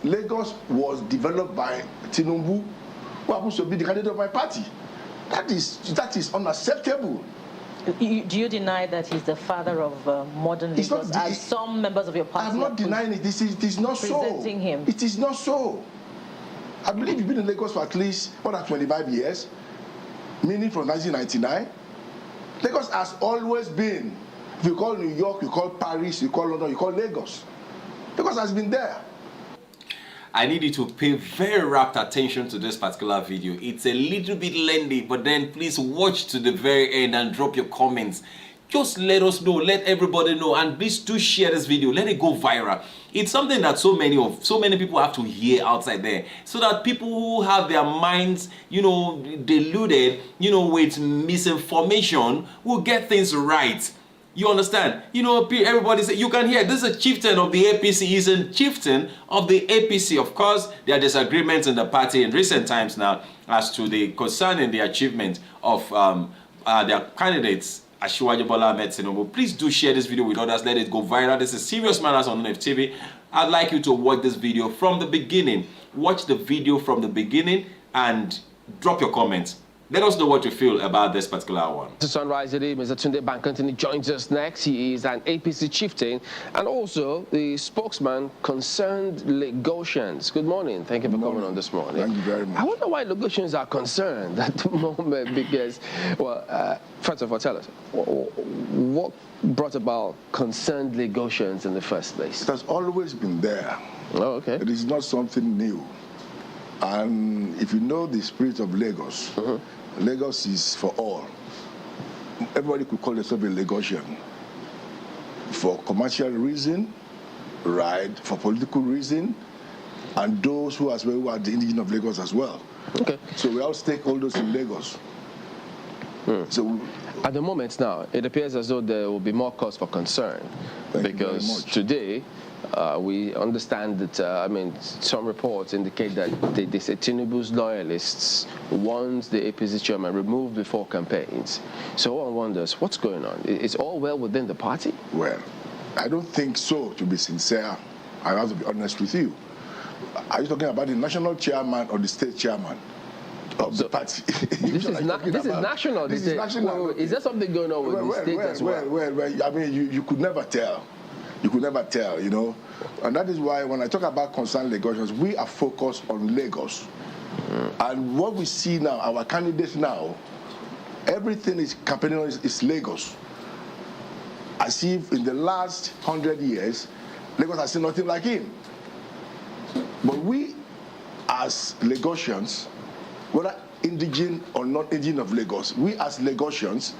Lagos was developed by Tinubu, who happens to be the candidate of my party. That is unacceptable. Do you deny that he's the father of modern Lagos, as some members of your party I'm not denying it. It is not so. Presenting him. It is not so. I believe you've been in Lagos for at least more than 25 years, meaning from 1999. Lagos has always been, if you call New York, you call Paris, you call London, you call Lagos. Lagos has been there. I need you to pay very rapt attention to this particular video. It's a little bit lengthy, but then please watch to the very end and drop your comments. Just let us know, let everybody know, and please do share this video. Let it go viral. It's something that so many people have to hear outside there, so that people who have their minds, deluded, with misinformation will get things right. You understand? Everybody say, you can hear, this is a chieftain of the APC. He's a chieftain of the APC. Of course, there are disagreements in the party in recent times now as to the concerning the achievement of their candidates, Asiwaju Bola Ahmed Tinubu. Please do share this video with others. Let it go viral. This is Serious Matters on NFTV. I'd like you to watch this video from the beginning. Watch the video from the beginning and drop your comments. Let us know what you feel about this particular one. To Sunrise today, Mr. Tunde Bankantini joins us next. He is an APC chieftain and also the spokesman concerned Lagosians. Good morning. Thank you for coming on this morning. Thank you very much. I wonder why Lagosians are concerned at the moment because, well, first of all, tell us, what brought about concerned Lagosians in the first place? It has always been there. Oh, okay. It is not something new. And if you know the spirit of Lagos, Lagos is for all. Everybody could call themselves a Lagosian. For commercial reason, right, for political reason, and those who as well who are the indigenous of Lagos as well. Okay. So we all stakeholders in Lagos. So at the moment now, it appears as though there will be more cause for concern. Because today, we understand that, some reports indicate that they say Tinubu's loyalists want the APC chairman removed before campaigns. So one wonders, what's going on? Is all well within the party? Well, I don't think so, to be sincere. I have to be honest with you. Are you talking about the national chairman or the state chairman of the party? This is national. This is national. Well, is there something going on with the state as well? Well, you could never tell. You could never tell, And that is why when I talk about concerned Lagosians, we are focused on Lagos. And what we see now, our candidates now, everything is campaigning is Lagos. As if in the last 100 years, Lagos has seen nothing like him. But we, as Lagosians, whether indigenous or not indigenous of Lagos, we as Lagosians,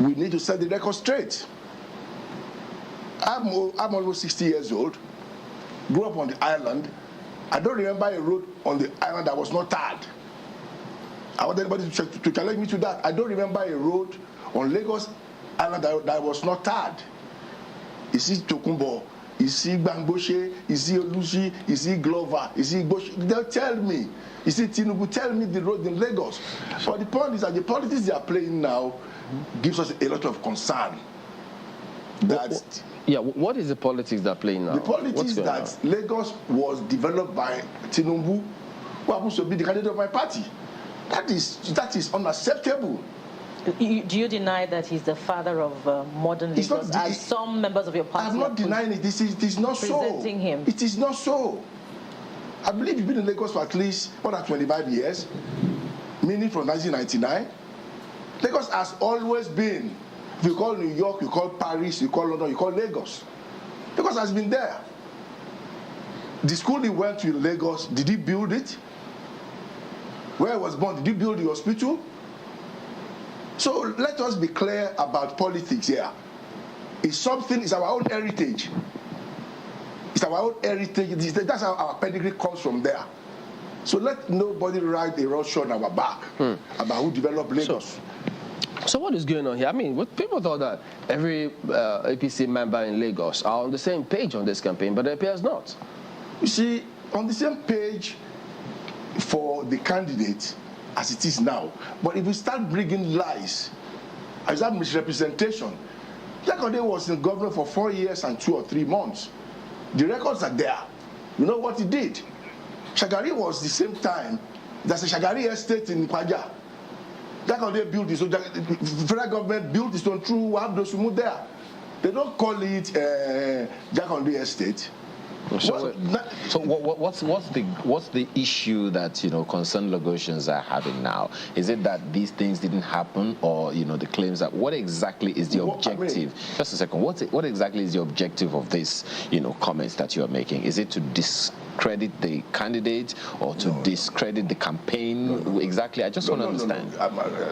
we need to set the record straight. I'm almost 60 years old, grew up on the island. I don't remember a road on the island that was not tarred. I want anybody to challenge me to that. I don't remember a road on Lagos Island that was not tarred. You see Tokumbo, you see Bangboshe, you see Olushi, you see Glover, you see Igboshi. They'll tell me. You see Tinubu, tell me the road in Lagos. But the point is that the politics they are playing now gives us a lot of concern. What is the politics they're playing now? The politics that Lagos was developed by Tinubu, who happens to be the candidate of my party. That is unacceptable. Do you deny that he's the father of modern Lagos, as some members of your party? I'm not denying it. It is not so. Presenting him. It is not so. I believe you've been in Lagos for at least more than 25 years, meaning from 1999. Lagos has always been, if you call New York, you call Paris, you call London, you call Lagos. Lagos has been there. The school he went to in Lagos, did he build it? Where he was born, did he build the hospital? So let us be clear about politics here. It's our own heritage. It's our own heritage. That's how our pedigree comes from there. So let nobody ride a roughshod on our back about who developed Lagos. So what is going on here? People thought that every APC member in Lagos are on the same page on this campaign, but it appears not. You see, on the same page for the candidate as it is now. But if we start bringing lies, as that misrepresentation, Jakande was in government for 4 years and 2 or 3 months. The records are there. You know what he did? Shagari was the same time. There's a Shagari estate in Kwaja. Jakande built his own, the federal government built his own through Abdosumu there. They don't call it Jakande estate. So what's the issue that concerned Lagosians are having now? Is it that these things didn't happen, or the claims that what exactly is the objective? Just a second. What exactly is the objective of this comments that you are making? Is it to discredit the candidate or to discredit the campaign? No. Exactly. I just want to understand.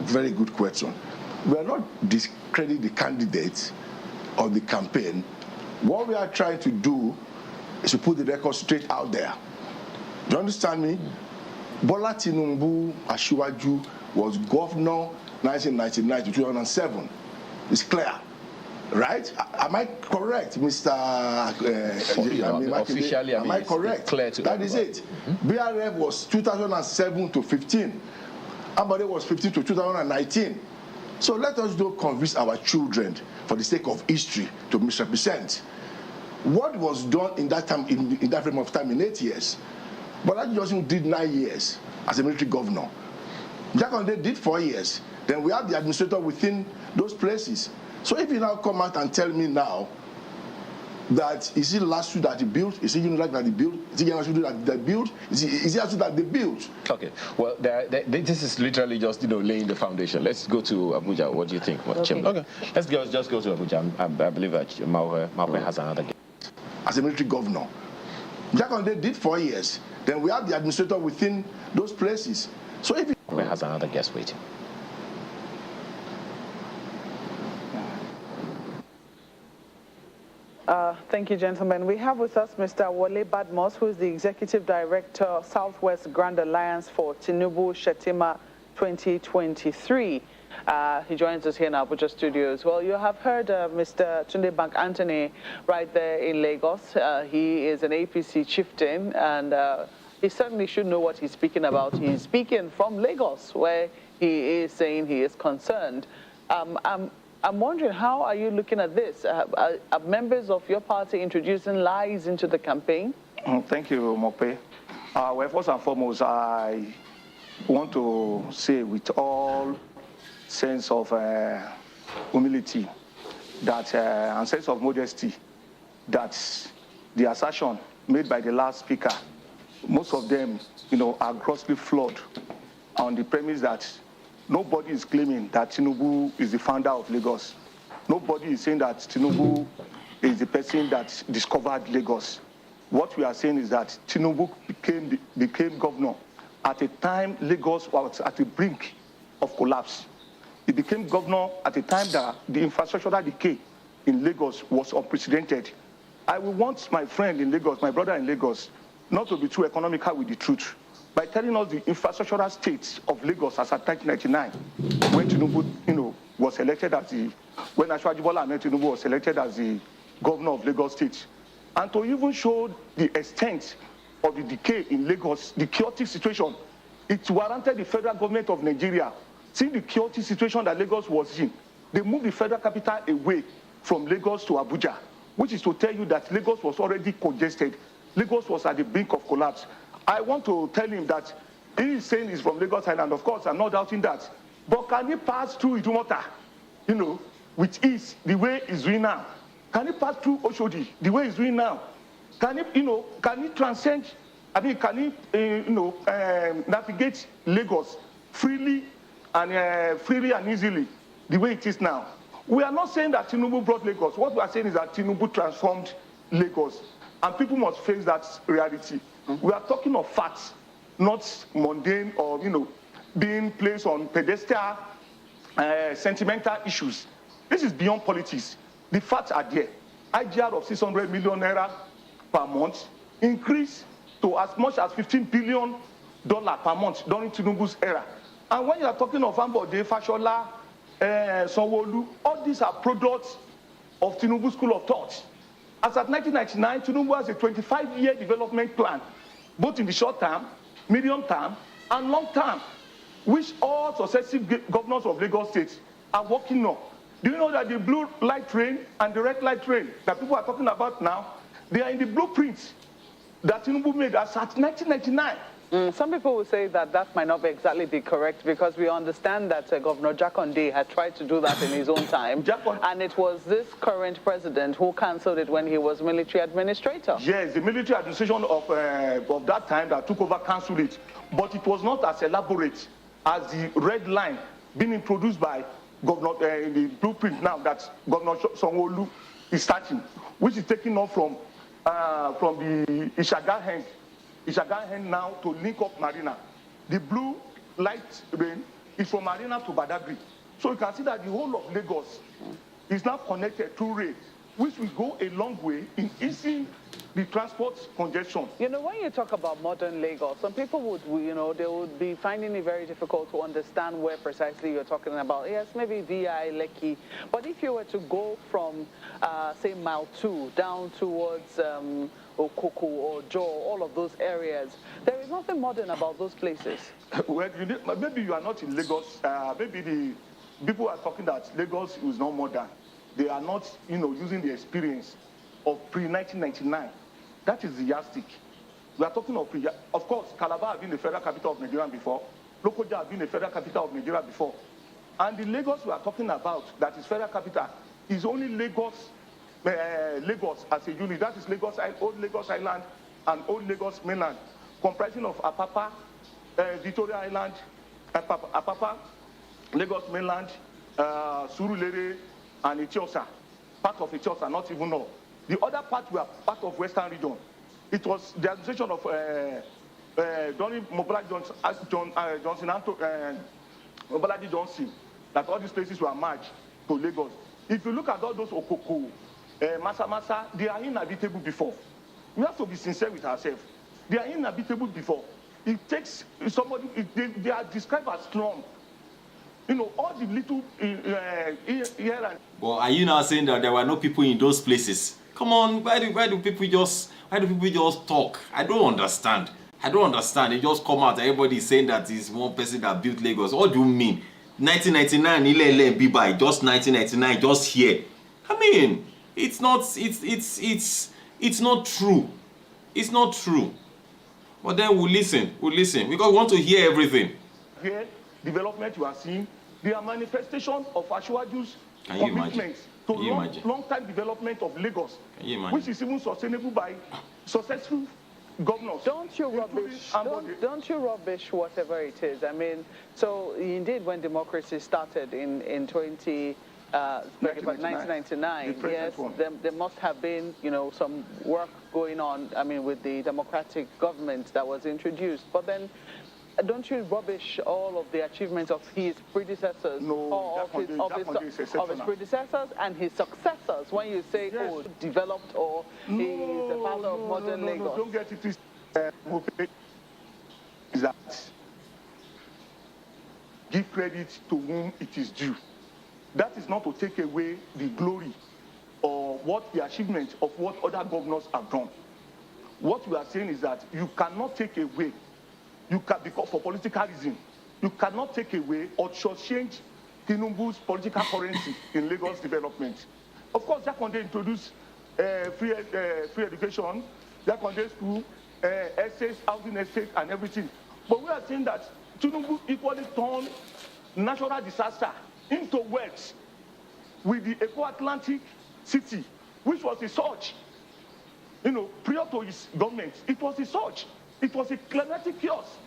Very good question. We are not discrediting the candidate or the campaign. What we are trying to do is to put the record straight out there. Do you understand me? Bola Tinubu Asiwaju was governor 1999 to 2007. It's clear, right? Am I correct, Mr. Officially, am I correct? Clear to that is it. BRF was 2007 to 15. Ambode was 15 to 2019. So let us don't convince our children for the sake of history to misrepresent what was done in that time, in that frame of time, in 8 years. But that Johnson did 9 years as a military governor. Jakande did 4 years. Then we have the administrator within those places. So if you now come out and tell me now that is it last suit that he built, is it Unilag that he built, is it Yanashudu that they built, is it Asu that they built? Okay, well, this is literally just laying the foundation. Let's go to Abuja. What do you think? Okay, let's just go to Abuja. I believe that Mawe has another guest. As a military governor, Jakande did 4 years. Then we have the administrator within those places. So if Mawe has another guest waiting. Thank you, gentlemen. We have with us Mr. Wole Badmus, who is the Executive Director of Southwest Grand Alliance for Tinubu Shetima 2023. He joins us here in Abuja studios. Well, you have heard Mr. Tunde Bank Anthony right there in Lagos. He is an APC chieftain, and he certainly should know what he's speaking about. He's speaking from Lagos, where he is saying he is concerned. I'm wondering, how are you looking at this? Are members of your party introducing lies into the campaign? Thank you, Mope. Well, first and foremost, I want to say with all sense of humility that and sense of modesty that the assertion made by the last speaker, most of them, are grossly flawed on the premise that nobody is claiming that Tinubu is the founder of Lagos. Nobody is saying that Tinubu is the person that discovered Lagos. What we are saying is that Tinubu became governor at a time Lagos was at the brink of collapse. He became governor at a time that the infrastructural decay in Lagos was unprecedented. I will want my friend in Lagos, my brother in Lagos, not to be too economical with the truth by telling us the infrastructural state of Lagos as at 1999, when Tinubu, was elected as when Asiwaju Bola Ahmed Tinubu was elected as the governor of Lagos State, and to even show the extent of the decay in Lagos, the chaotic situation. It warranted the federal government of Nigeria, seeing the chaotic situation that Lagos was in, they moved the federal capital away from Lagos to Abuja, which is to tell you that Lagos was already congested. Lagos was at the brink of collapse. I want to tell him that he is saying he's from Lagos Island. Of course, I'm not doubting that. But can he pass through Idumota, with ease, the way he's doing now? Can he pass through Oshodi, the way he's doing now? Can he, can he transcend, can he, navigate Lagos freely and easily, the way it is now? We are not saying that Tinubu brought Lagos. What we are saying is that Tinubu transformed Lagos. And people must face that reality. We are talking of facts, not mundane or, being placed on pedestal, sentimental issues. This is beyond politics. The facts are there. IGR of 600 million naira per month increased to as much as $15 billion per month during Tinubu's era. And when you are talking of Ambode, Fashola, Sanwo-Olu, all these are products of Tinubu's school of thought. As at 1999, Tinubu has a 25-year development plan, both in the short term, medium term, and long term, which all successive governors of Lagos State are working on. Do you know that the blue light train and the red light train that people are talking about now, they are in the blueprints that Tinubu made as at 1999. Some people will say that that might not exactly be correct because we understand that Governor Jakonde had tried to do that in his own time. And it was this current president who cancelled it when he was military administrator. Yes, the military administration of that time that took over cancelled it. But it was not as elaborate as the red line being introduced by Governor in the blueprint now that Governor Sanwo-Olu is starting, which is taking off from the Ishaga hand now to link up Marina. The blue light rain is from Marina to Badagry. So you can see that the whole of Lagos is now connected through rail, which will go a long way in easing the transport congestion. You know, when you talk about modern Lagos, some people would, you know, they would be finding it very difficult to understand where precisely you're talking about. Yes, maybe VI, Lekki. But if you were to go from, say, Mile 2 down towards Okoko or Joe, all of those areas, there is nothing modern about those places. Well, maybe you are not in Lagos. Maybe the people are talking that Lagos is not modern. They are not, you know, using the experience of pre-1999. That is the yardstick. We are talking of course, Calabar had been the federal capital of Nigeria before. Lokoja had been the federal capital of Nigeria before. And the Lagos we are talking about, that is federal capital, is only Lagos as a unit. That is Lagos, Old Lagos Island and Old Lagos Mainland, comprising of Apapa, Victoria Island, Apapa, Lagos Mainland, Surulere, and Etiosa. Part of Etiosa, not even all. The other part were part of Western region. It was the administration of Donny Mobolaji Johnson that all these places were merged to Lagos. If you look at all those Okoko, Masa, they are inhabitable before. We have to be sincere with ourselves. They are inhabitable before. It takes somebody, they are described as slum. You know, all the little here and... Well, are you now saying that there were no people in those places? Come on, why do people just talk? I don't understand. They just come out, everybody is saying that it's one person that built Lagos. What do you mean? 1999, Ilele Bibai, just 1999, just here. I mean, it's not true. It's not true. But then we'll listen, because we want to hear everything. Here, development you are seeing, they are manifestation of Ashwaju's commitments to long-term development of Lagos, which is even sustainable by successful governors. Don't you rubbish whatever it is. I mean, so indeed when democracy started in 1999, yes, there must have been, you know, some work going on, I mean, with the democratic government that was introduced. But then don't you rubbish all of the achievements of his predecessors, or of his predecessors and his successors when you say, yes, oh, developed or he is the father of modern Lagos? No, don't get it twisted. Is that give credit to whom it is due. That is not to take away the glory or what the achievement of what other governors have done. What we are saying is that you cannot take away, because for political reason, you cannot take away or shortchange Tinubu's political currency in Lagos development. Of course, Jakonde introduced free education, Jakonde school, estates, housing estate, and everything. But we are saying that Tinubu equally turned natural disaster into wealth with the Eco-Atlantic city, which was a surge. You know, prior to his government, it was a surge. It was a climatic chaos.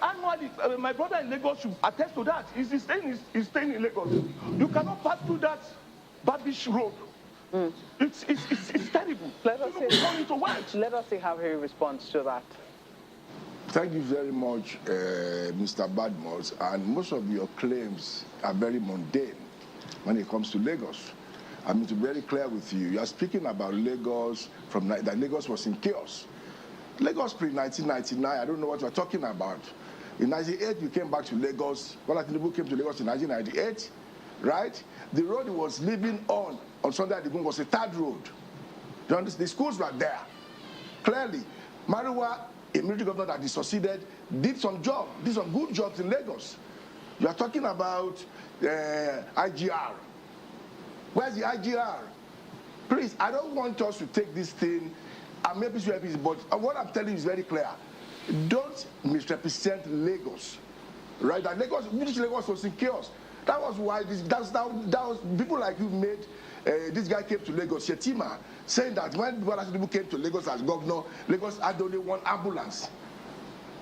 Annually, my brother in Lagos should attest to that. He's staying in Lagos. You cannot pass through that Babish road. It's terrible. Let us see how he responds to that. Thank you very much, Mr. Badmus. And most of your claims are very mundane when it comes to Lagos. I mean, to be very clear with you, you are speaking about Lagos that Lagos was in chaos. Lagos pre-1999, I don't know what you're talking about. In 1998, you came back to Lagos. Tinubu came to Lagos in 1998, right? The road he was living on Sunday Adigun was a third road. The schools were there. Clearly, Mariwa, a military governor that succeeded, did some good jobs in Lagos. You are talking about IGR. Where's the IGR? Please, I don't want us to take this thing I'm APC, but what I'm telling you is very clear. Don't misrepresent Lagos, right? That British Lagos was in chaos. That was why that was people like you made. This guy came to Lagos, Shetima, saying that when Tinubu came to Lagos as governor, Lagos had only one ambulance.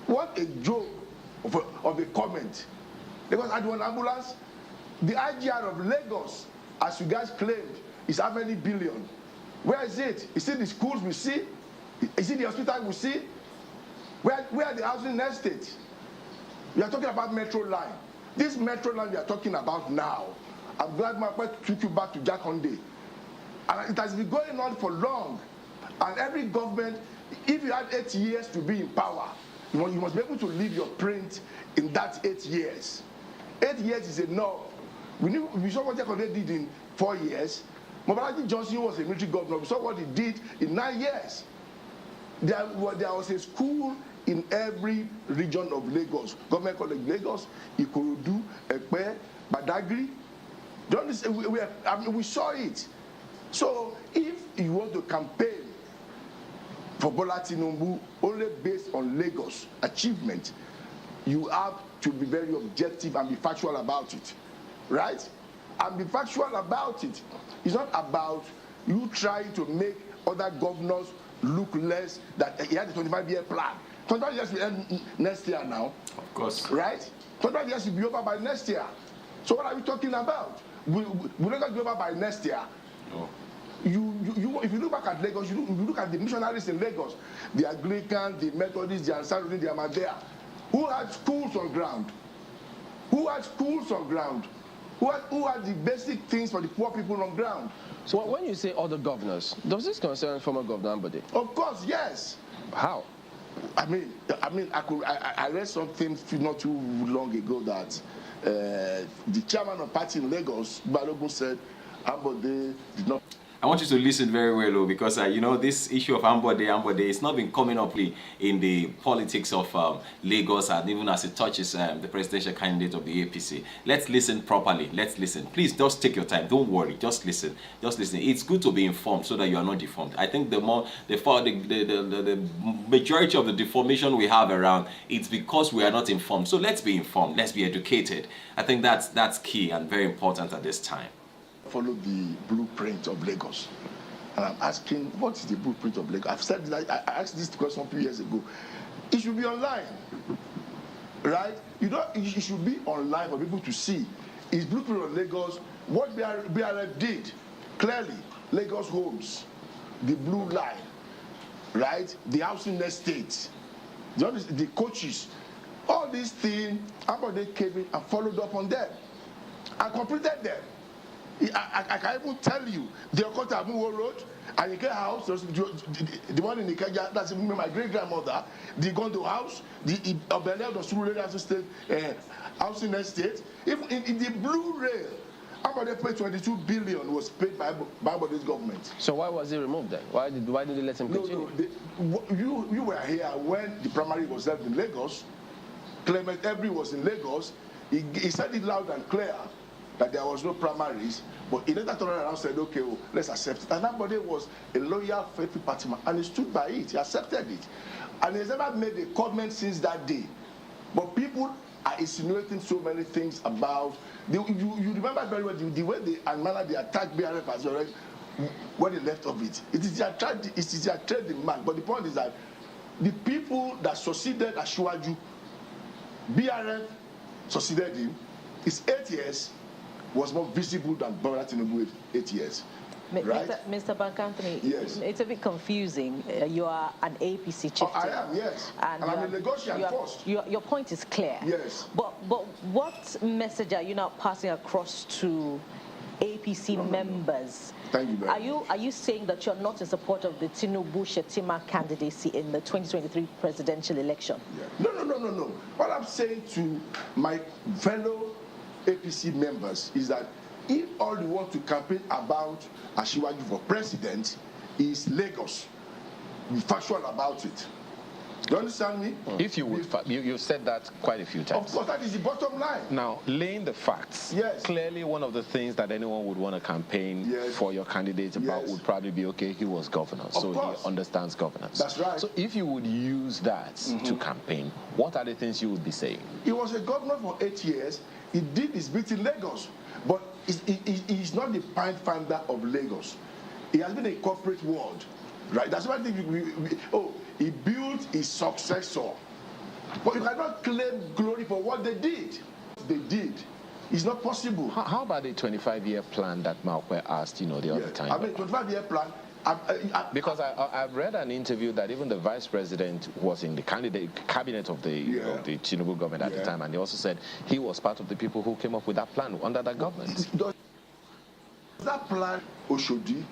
What a joke of a comment. Lagos had one ambulance. The IGR of Lagos, as you guys claimed, is how many billion? Where is it? Is it the schools we see? Is it the hospital we see? Where are the housing estates? We are talking about metro line. This metro line we are talking about now, I'm glad my friend took you back to Jack Hyundai. And it has been going on for long. And every government, if you had 8 years to be in power, you must be able to leave your print in that 8 years. 8 years is enough. We saw what Jack Hyundai did in 4 years. Mobalaji Johnson was a military governor. We saw what he did in 9 years. There was a school in every region of Lagos. Government College Lagos, Ikorodu, Ekpe, Badagry. We saw it. So if you want to campaign for Bola Tinubu only based on Lagos achievement, you have to be very objective and be factual about it, right? And be factual about it. It's not about you trying to make other governors look less that he had a 25-year plan. 25 years will end next year now. Of course. Right? 25 years will be over by next year. So what are we talking about? Will Lagos be over by next year? No. If you look back at Lagos, you look at the missionaries in Lagos, the Anglicans, the Methodists, the Ansarudin, the Ahmadiyya. Who had schools on ground? Who had schools on ground? Who had the basic things for the poor people on ground? So when you say other governors, does this concern former Governor Ambode? Of course, yes. How? I read something not too long ago that the chairman of party in Lagos, Balogun, said Ambode did not. I want you to listen very well, because this issue of Ambode, it's not been coming up in the politics of Lagos, and even as it touches the presidential candidate of the APC. Let's listen properly. Let's listen. Please, just take your time. Don't worry. Just listen. Just listen. It's good to be informed so that you are not deformed. I think the majority of the deformation we have around, it's because we are not informed. So let's be informed. Let's be educated. I think that's key and very important at this time. Follow the blueprint of Lagos, and I'm asking, what is the blueprint of Lagos? I've said that, I asked this question a few years ago. It should be online, right? It should be online for people to see. Is blueprint of Lagos what BRF did? Clearly, Lagos homes, the blue line, right? The housing estates, the coaches, all these things. Ambode came in and followed up on them and completed them. I can even tell you the Okota Amuwo Road, Anike House, the one in Ikeja, that's my great-grandmother, the Gondo House, the Obele, the Surulere State housing estate. Even in the Blue Rail, Ambode paid 22 billion was paid by Ambode's government. So why was he removed then? Why did they let him continue? No, you were here when the primary was held in Lagos. Clement Every was in Lagos. He said it loud and clear that there was no primaries, but he later turned around and said, okay, well, let's accept it. And Ambode was a loyal, faithful party man, and he stood by it. He accepted it. And he's never made a comment since that day. But people are insinuating so many things about, you remember very well the way they attacked BRF as well, when they left of it. It is their trading mark. But the point is that the people that succeeded Asiwaju, BRF succeeded him, his 8 years was more visible than Bola Tinubu 8 years. Right? Mr. Bank-Anthony, yes. It's a bit confusing. You are an APC chieftain. I am, yes. And I'm a Lagosian first. Your point is clear. Yes. But what message are you now passing across to APC members? Thank you very much. Are you saying that you're not in support of the Tinubu Shetima candidacy in the 2023 presidential election? Yeah. No. What I'm saying to my fellow APC members is that if all you want to campaign about Asiwaju for president is Lagos, be factual about it. You understand me? If you would, you said that quite a few times. Of course, that is the bottom line. Now, laying the facts. Yes. Clearly, one of the things that anyone would want to campaign for your candidate about would probably be, okay, he was governor, so he understands governance. That's right. So if you would use that to campaign, what are the things you would be saying? He was a governor for 8 years. He did his bit in Lagos, but he's not the pint finder of Lagos. He has been a corporate world, right? That's why I think he built his successor. But you cannot claim glory for what they did. They did. It's not possible. How about the 25-year plan that Malkwe asked, the other time? I mean, 25-year plan. Because I've read an interview that even the vice president was in the cabinet of the Tinubu government at the time, and he also said he was part of the people who came up with that plan under that government. Does that plan Oshodi?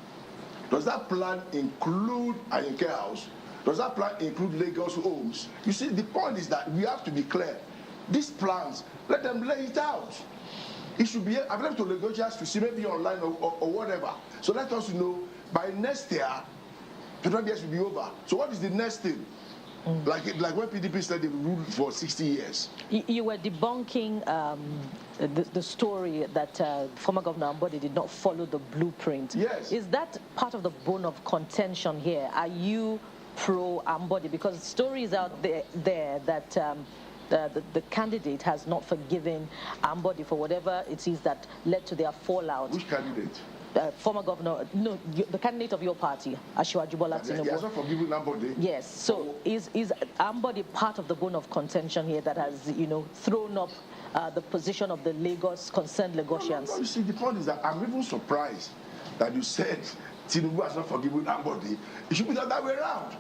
Does that plan include Ayinke House? Does that plan include Lagos homes? You see, the point is that we have to be clear. These plans, let them lay it out. It should be available to Lagosians to see, maybe online or whatever. So let us know by next year, 20 years will be over. So what is the next thing? Like when PDP said they ruled for 60 years. You were debunking the story that former Governor Ambode did not follow the blueprint. Yes. Is that part of the bone of contention here? Are you pro Ambode? Because stories out there that the candidate has not forgiven Ambode for whatever it is that led to their fallout. Which candidate? Former governor, no, the candidate of your party, Asiwaju Bola Tinubu. He has not forgiven Ambode. Yes. So is Ambode part of the bone of contention here that has, thrown up the position of the concerned Lagosians? No, you see, the point is that I'm even surprised that you said Tinubu has not forgiven Ambode. It should be the other way around.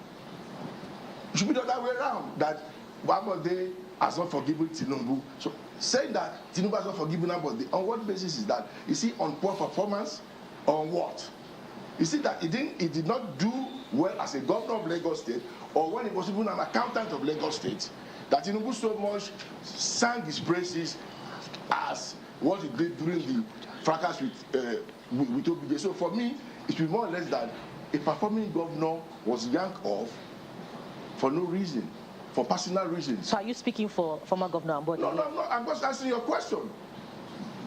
It should be the other way around. That Ambode has not forgiven Tinubu. So saying that Tinubu has not forgiven Ambode, on what basis is that? You see, on poor performance, on what? You see that he did not do well as a governor of Lagos State, or when he was even an accountant of Lagos State, that Tinubu so much sang his praises as what he did during the fracas with OBJ. So for me, it should be more or less that a performing governor was yanked off for no reason, for personal reasons. So are you speaking for former Governor Ambode? No, I'm just answering your question.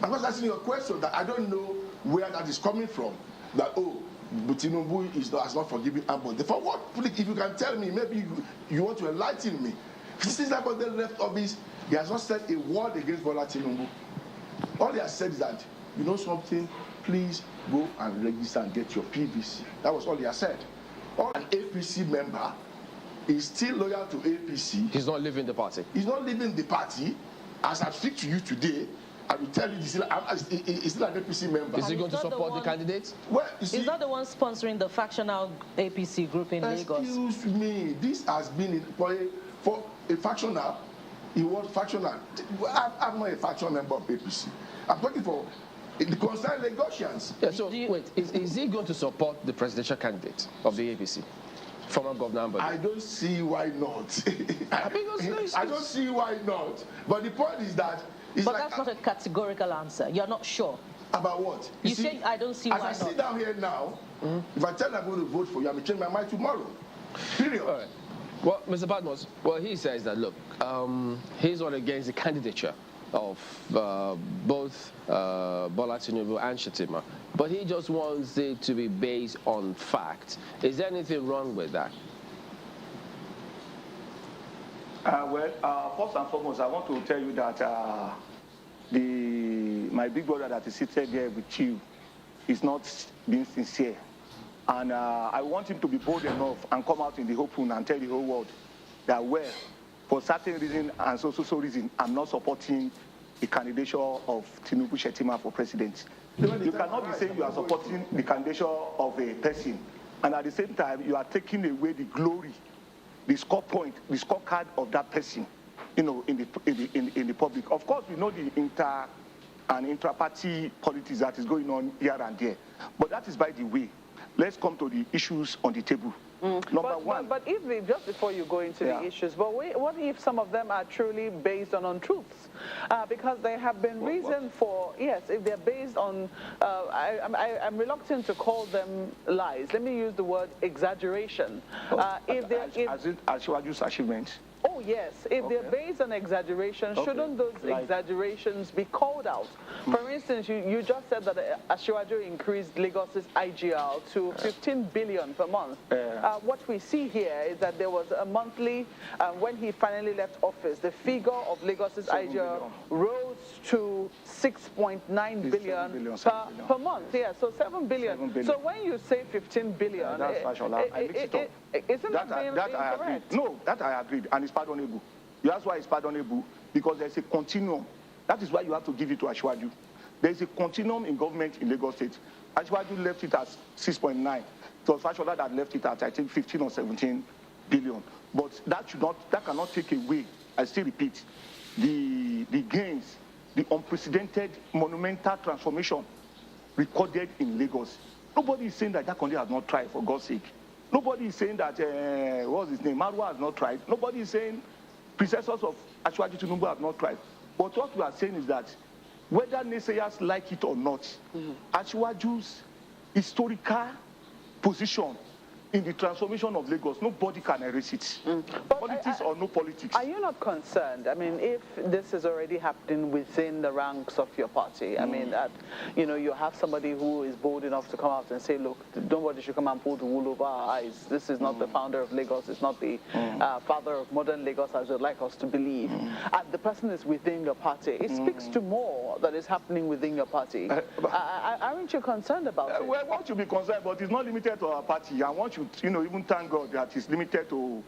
I'm just asking you a question that I don't know where that is coming from. That, but Tinubu has not forgiven Ambode. For what? If you can tell me, maybe you want to enlighten me. Since Ambode left office, he has not said a word against Bola Tinubu. All he has said is that, you know something, please go and register and get your PVC. That was all he has said. An APC member is still loyal to APC. He's not leaving the party. He's not leaving the party. As I speak to you today, I will tell you he's still an APC member. Is he going to support the candidate? Well, you see, he's not the one sponsoring the factional APC group in Lagos. Excuse me. This has been for a factional. He was factional. I'm not a factional member of APC. I'm talking for the concerned Lagosians. Yeah, so wait, is he going to support the presidential candidate of the APC? Former Governor Ambode? I don't see why not. I don't see why not. But the point is that... But that's not a categorical answer. You're not sure. About what? You say, I don't see why not. As I sit down here now, if I tell you I'm going to vote for you, I'm going to change my mind tomorrow. Period. All right. Well, Mr. Badmus, he says that, look, he's not against the candidature of both Bola Tinubu and Shettima, but he just wants it to be based on fact. Is there anything wrong with that? First and foremost, I want to tell you that my big brother that is seated here with you is not being sincere. And I want him to be bold enough and come out in the open and tell the whole world that, well, for certain reason and so reason, I'm not supporting the candidature of Tinubu Shettima for president. You cannot be saying you are supporting the candidature of a person, and at the same time, you are taking away the glory, the score point, the scorecard of that person, in the public. Of course, we know the intra-party politics that is going on here and there, but that is by the way. Let's come to the issues on the table. Number one. But if just before you go into the issues, but what if some of them are truly based on untruths? Because there have been reason for, yes, if they're based on, I'm reluctant to call them lies. Let me use the word exaggeration. As Asiwaju's achievements. Oh, yes. If they're based on exaggeration, shouldn't those exaggerations be called out? For instance, you just said that Asiwaju increased Lagos's IGR to 15 billion per month. What we see here is that there was a monthly, when he finally left office, the figure of Lagos's IGR rose to 6.9 billion per month. Yeah, so 7 billion. So when you say 15 billion, isn't that incorrect? No, that I agreed, and it's pardonable. That's why it's pardonable, because there's a continuum. That is why you have to give it to Asiwaju. There's a continuum in government in Lagos State. Asiwaju left it at 6.9. So Fashola that left it at, I think, 15 or 17 billion. But that cannot take away, I still repeat, the gains, the unprecedented monumental transformation recorded in Lagos. Nobody is saying that country has not tried, for God's sake. Nobody is saying that, what's his name, Marwa has not tried. Nobody is saying predecessors of Asiwaju Tinubu have not tried. But what we are saying is that whether naysayers like it or not, Asiwaju's historical position in the transformation of Lagos, nobody can erase it. Politics or no politics. Are you not concerned? I mean, if this is already happening within the ranks of your party, I mean, that, you have somebody who is bold enough to come out and say, look, nobody should come and pull the wool over our eyes. This is not the founder of Lagos. It's not the father of modern Lagos, as they'd like us to believe. And the person is within your party. It speaks to more that is happening within your party. Aren't you concerned about it? Well, what you be concerned about is not limited to our party. I want you to, even thank God that it's limited to,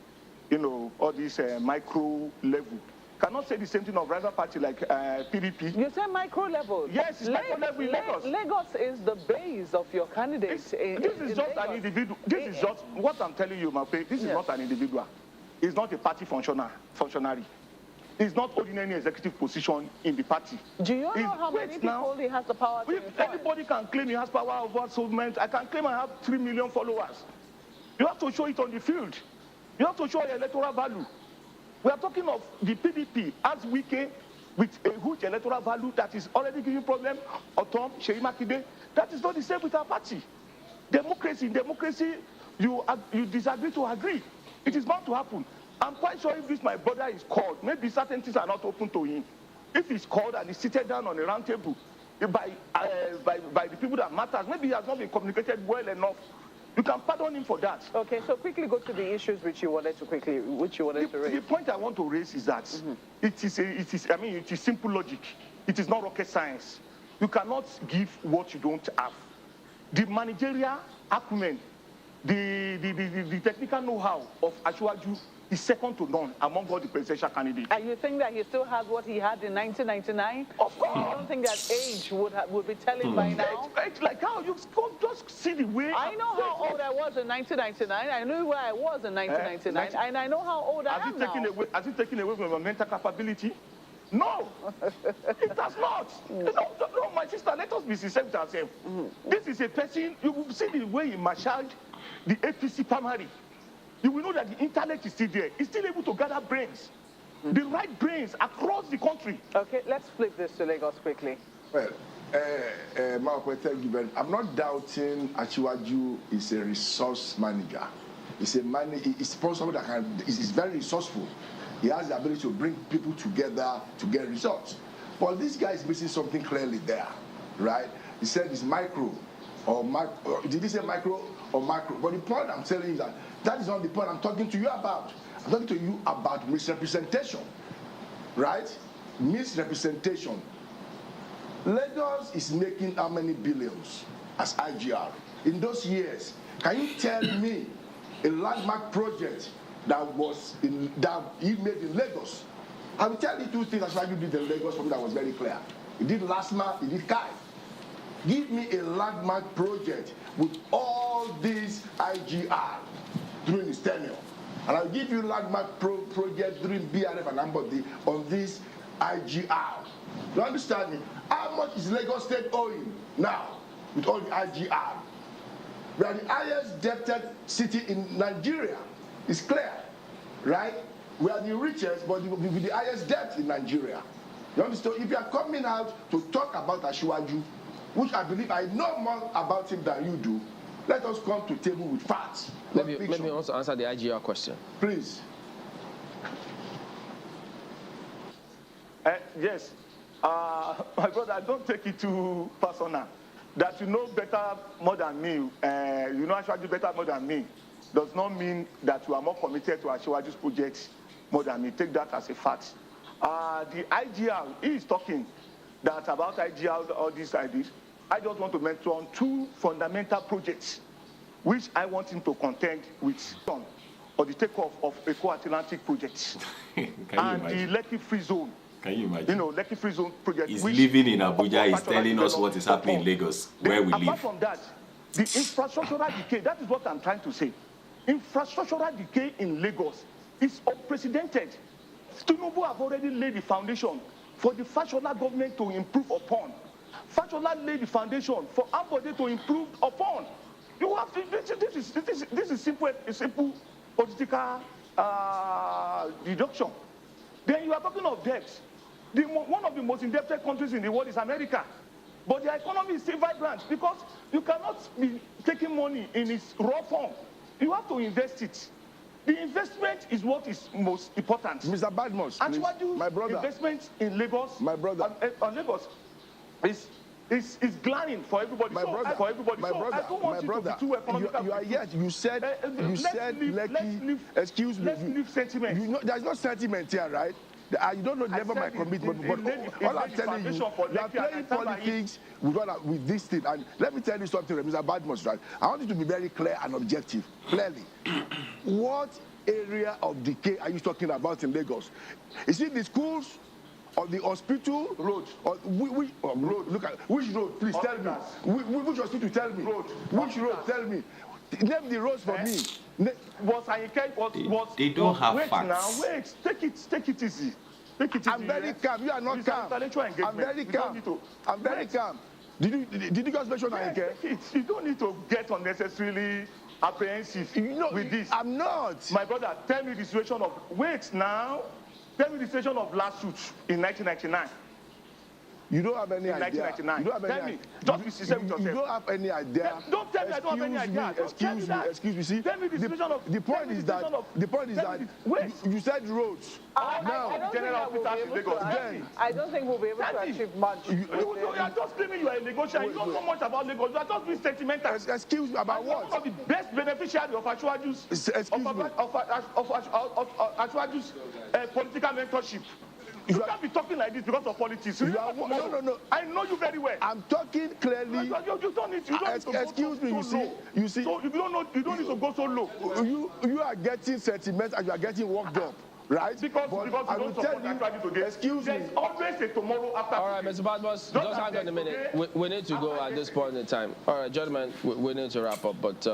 all this micro level. Cannot say the same thing of rather party like PDP. You say micro level? Yes, it's micro level in Lagos. Lagos is the base of your candidate. This is just an individual. This is just what I'm telling you, Mape. This is not an individual. It's not a party functionary. He's not holding any executive position in the party. Do you know how many people he has the power to influence? Anybody can claim he has power over so many. I can claim I have 3 million followers. You have to show it on the field. You have to show your electoral value. We are talking of the PDP as Wike with a huge electoral value that is already giving problem. Otom, Sheyi Makinde. That is not the same with our party. Democracy, you disagree to agree. It is bound to happen. I'm quite sure if this my brother is called, maybe certain things are not open to him. If he's called and he's seated down on a round table by the people that matters, maybe he has not been communicated well enough. You can pardon him for that. Okay, so quickly go to the issues which you wanted to raise. The point I want to raise is that it is simple logic. It is not rocket science. You cannot give what you don't have. The managerial acumen, the technical know-how of Asiwaju is second to none among all the presidential candidates. And you think that he still has what he had in 1999? Of course. You don't think that age would be telling by now? Age, like how you just see the way. I know how old I was in 1999. I knew where I was in 1999, and I know how old I am now. Has it taken away from your mental capability? No, it does not. No, my sister, let us be sincere with ourselves. This is a person, you will see the way he marshaled the APC primary. You will know that the intellect is still there. He's still able to gather brains, the right brains across the country. Okay, let's flip this to Lagos quickly. Well, Marco, thank you very much. I'm not doubting Asiwaju is a resource manager. He's someone that is very resourceful. He has the ability to bring people together to get results. But this guy is missing something clearly there, right? He said it's micro or macro. Did he say micro or macro? But the point I'm telling you is that is not the point I'm talking to you about. I'm talking to you about misrepresentation, right? Misrepresentation. Lagos is making how many billions as IGR? In those years, can you tell me a landmark project that he made in Lagos? I will tell you two things as you did in Lagos for me that was very clear. He did LASMA, he did Kai. Give me a landmark project with all these IGR during his tenure. And I'll give you landmark project during BRF and Ambody on this IGR. You understand me? How much is Lagos State owing now with all the IGR? We are the highest debted city in Nigeria. It's clear, right? We are the richest, but with the highest debt in Nigeria. You understand? If you are coming out to talk about Asiwaju, which I believe I know more about him than you do, let us come to table with facts. Let me also answer the IGR question. Please. Yes. My brother, don't take it too personal. That you know better more than me, you know Asiwaju better more than me, does not mean that you are more committed to Asiwaju's project more than me. Take that as a fact. The IGR, he is talking that about IGR, all these ideas. I just want to mention two fundamental projects which I want him to contend with or the takeoff of Eco-Atlantic projects and the Lekki Free Zone. Can you imagine? You know, Lekki Free Zone project. He's living in Abuja, he's telling us what is happening in Lagos, where we live. Apart from that, the infrastructural decay, that is what I'm trying to say. Infrastructural decay in Lagos is unprecedented. Tinubu have already laid the foundation for the Fashola government to improve upon. Fashola laid the foundation for Ambode to improve upon. You have to, this is a simple political deduction. Then you are talking of debt. One of the most indebted countries in the world is America. But their economy is still vibrant because you cannot be taking money in its raw form. You have to invest it. The investment is what is most important. Mr. Badmus, my brother. Investment in Lagos, my brother, on Lagos is glaring for everybody. My brother, for everybody. My brother, I don't want my brother. To be too economical. You are yet. You said Lekki. Excuse me. Let's leave sentiment. You know, there's no sentiment here, right? You don't know never my commitment, but all I'm telling you, you are playing politics with this thing. And let me tell you something, Mr. Badmus, right? I want you to be very clear and objective. Clearly, what area of decay are you talking about in Lagos? Is it the schools? Or the hospital road, or road. Look at which road, please tell me. Which hospital? Tell me. Road. Which road? Tell me. Name the roads for me. They don't have wait facts. Now, wait. Take it easy. Take it easy. I'm very calm. You are not calm. I'm very calm. I'm very calm. Did you just mention Ayike? You don't need to get unnecessarily apprehensive with this. I'm not. My brother, tell me the situation of Tell me the situation of lawsuit in 1999. You don't have any idea. 1999. You don't have tell any me. Just be sincere with yourself. You don't have any idea. Don't tell me I don't have any idea. Excuse me. See, tell me the situation of. The point is that. Wait. You said roads. Now, I don't general think officers in Lagos. I don't think we'll be able to achieve much. You are just claiming you are a negotiator. You don't know much about Lagos. You are just being sentimental. Excuse me, about what? One of the best beneficiaries of Asiwaju's political mentorship. You can't be talking like this because of politics. No. I know you very well. I'm talking clearly. You don't need to excuse me, you see. So you don't need to go so low. You are getting sentiment and you are getting worked up. Right? Because I will tell you, excuse me. There's always a tomorrow after. All right, Mr. Badmus, just hang on a minute. We need to go at this point in time. All right, gentlemen, we need to wrap up, but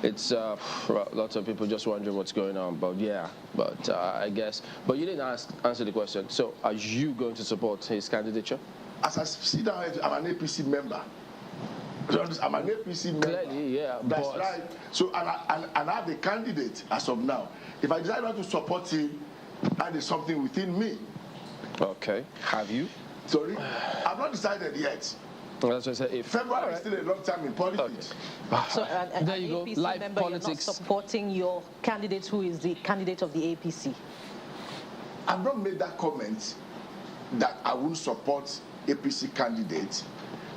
it's lots of people just wondering what's going on. But yeah, I guess. But you didn't answer the question. So are you going to support his candidature? As I sit down, I'm an APC member. I'm an APC member. Clearly, yeah. That's right. So, and I have the candidate as of now. If I decide not to support him, that is something within me. Okay. Have you? Sorry? I've not decided yet. That's what I said. If February is still a long time in politics. Okay. So, there you go. APC Live member, politics. You're not supporting your candidate, who is the candidate of the APC. I've not made that comment that I won't support APC candidates,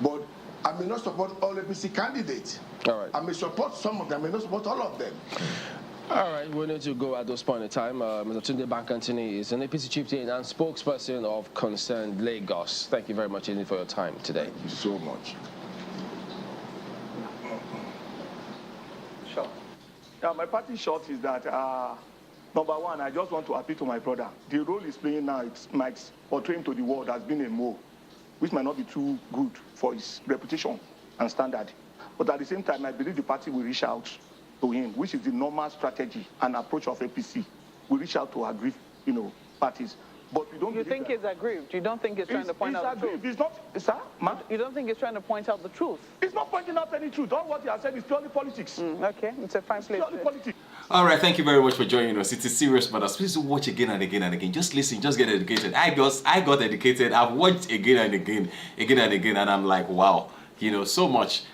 but I may not support all APC candidates. All right. I may support some of them, I may not support all of them. All right, we need to go at this point in time. Mr. Tunde Bankantini is an APC chieftain and spokesperson of Concerned Lagos. Thank you very much, Indy, for your time today. Thank you so much. Sure. Yeah, my party short is that, number one, I just want to appeal to my brother. The role he's playing now, it might portray him to the world as being a mole, which might not be too good for his reputation and standard. But at the same time, I believe the party will reach out to him, which is the normal strategy and approach of APC. We reach out to aggrieved, parties but we don't. You think he's aggrieved? You don't think he's trying to point out the truth? It's not, sir, ma'am. You don't think he's trying to point out the truth? It's not pointing out any truth. All what he has said is purely politics. Okay, it's a fine place. Purely politics. All right, thank you very much for joining us. It is serious matters. Please do watch again and again and again. Just listen, just get educated. I got educated. I've watched again and again, and I'm like, wow, so much.